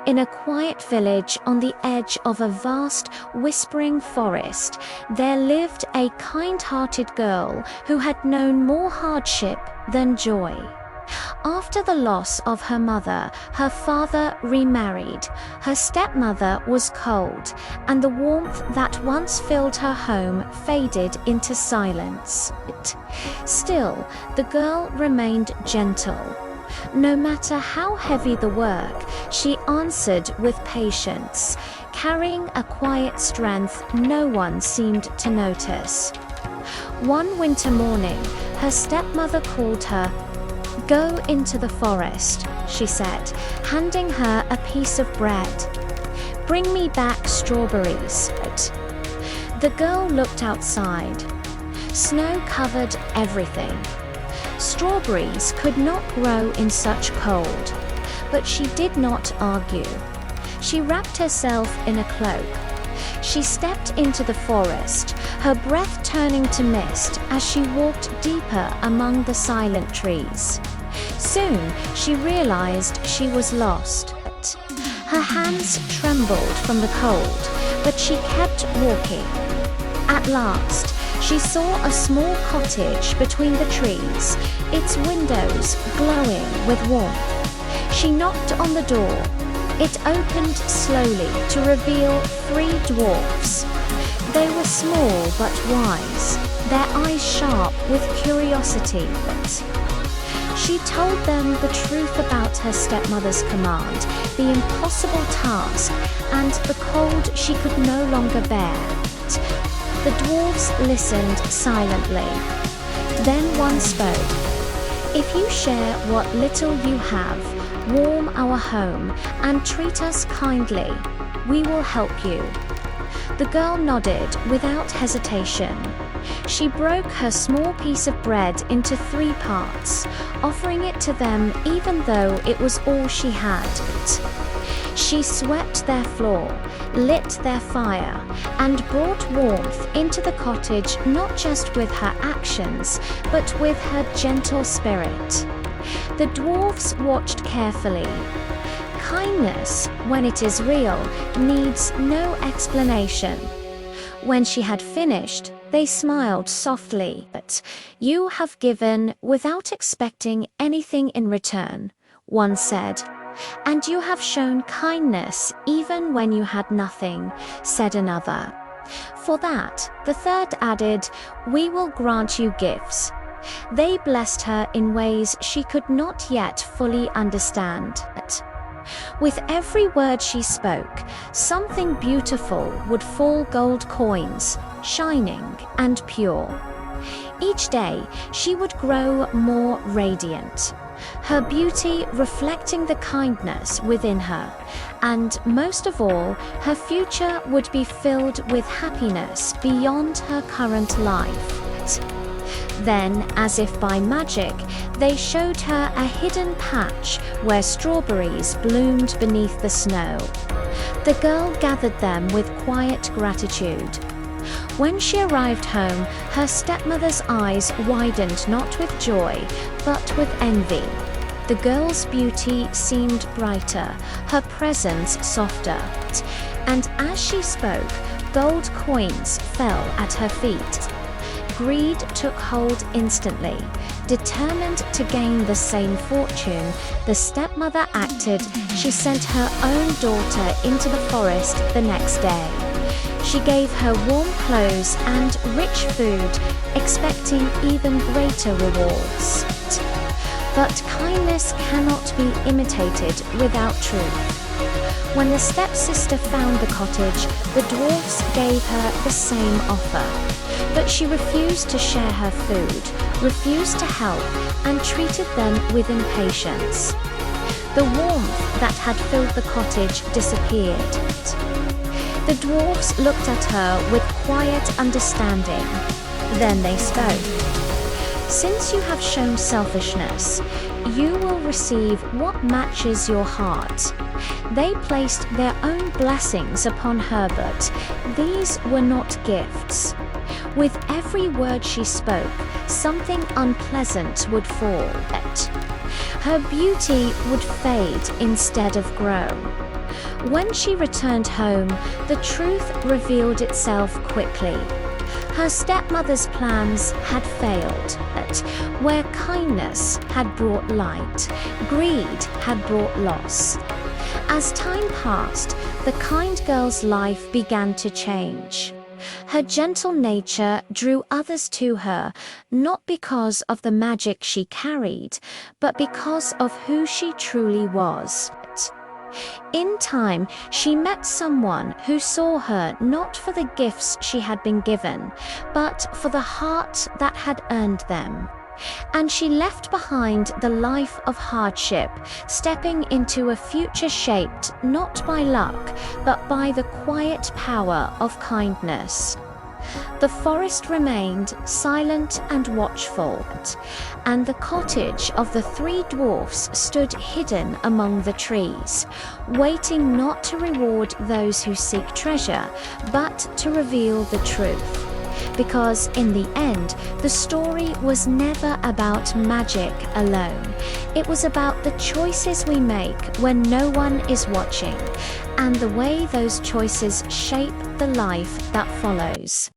In a quiet village on the edge of a vast, whispering forest, there lived a kind-hearted girl who had known more hardship than joy. After the loss of her mother, her father remarried. Her stepmother was cold, and the warmth that once filled her home faded into silence. Still, the girl remained gentle. No matter how heavy the work, she answered with patience, carrying a quiet strength no one seemed to notice. One winter morning, her stepmother called her. "Go into the forest," she said, handing her a piece of bread. "Bring me back strawberries." The girl looked outside. Snow covered everything. Strawberries could not grow in such cold, but she did not argue. She wrapped herself in a cloak. She stepped into the forest, her breath turning to mist as she walked deeper among the silent trees. Soon, she realized she was lost. Her hands trembled from the cold, but she kept walking. At last, she saw a small cottage between the trees, its windows glowing with warmth. She knocked on the door. It opened slowly to reveal 3 dwarfs. They were small but wise, their eyes sharp with curiosity. She told them the truth about her stepmother's command, the impossible task, and the cold she could no longer bear. The dwarfs listened silently. Then one spoke. "If you share what little you have, warm our home, and treat us kindly, we will help you." The girl nodded without hesitation. She broke her small piece of bread into 3 parts, offering it to them even though it was all she had. She swept their floor, lit their fire, and brought warmth into the cottage not just with her actions, but with her gentle spirit. The dwarfs watched carefully. Kindness, when it is real, needs no explanation. When she had finished, they smiled softly. "But you have given without expecting anything in return," one said. "And you have shown kindness even when you had nothing," said another. For that, the third added, "We will grant you gifts." They blessed her in ways she could not yet fully understand. With every word she spoke, something beautiful would fall, gold coins, shining and pure. Each day, she would grow more radiant, her beauty reflecting the kindness within her, and most of all, her future would be filled with happiness beyond her current life. Then, as if by magic, they showed her a hidden patch where strawberries bloomed beneath the snow. The girl gathered them with quiet gratitude. When she arrived home, her stepmother's eyes widened not with joy, but with envy. The girl's beauty seemed brighter, her presence softer, and as she spoke, gold coins fell at her feet. Greed took hold instantly. Determined to gain the same fortune, the stepmother acted. She sent her own daughter into the forest the next day. She gave her warm clothes and rich food, expecting even greater rewards. But kindness cannot be imitated without truth. When the stepsister found the cottage, the dwarfs gave her the same offer. But she refused to share her food, refused to help, and treated them with impatience. The warmth that had filled the cottage disappeared. The dwarfs looked at her with quiet understanding. Then they spoke. "Since you have shown selfishness, you will receive what matches your heart." They placed their own blessings upon her, but these were not gifts. With every word she spoke, something unpleasant would fall. Her beauty would fade instead of grow. When she returned home, the truth revealed itself quickly. Her stepmother's plans had failed, but where kindness had brought light, greed had brought loss. As time passed, the kind girl's life began to change. Her gentle nature drew others to her, not because of the magic she carried, but because of who she truly was. In time, she met someone who saw her not for the gifts she had been given, but for the heart that had earned them. And she left behind the life of hardship, stepping into a future shaped not by luck, but by the quiet power of kindness. The forest remained silent and watchful, and the cottage of the three dwarfs stood hidden among the trees, waiting not to reward those who seek treasure, but to reveal the truth. Because in the end, the story was never about magic alone. It was about the choices we make when no one is watching, and the way those choices shape the life that follows.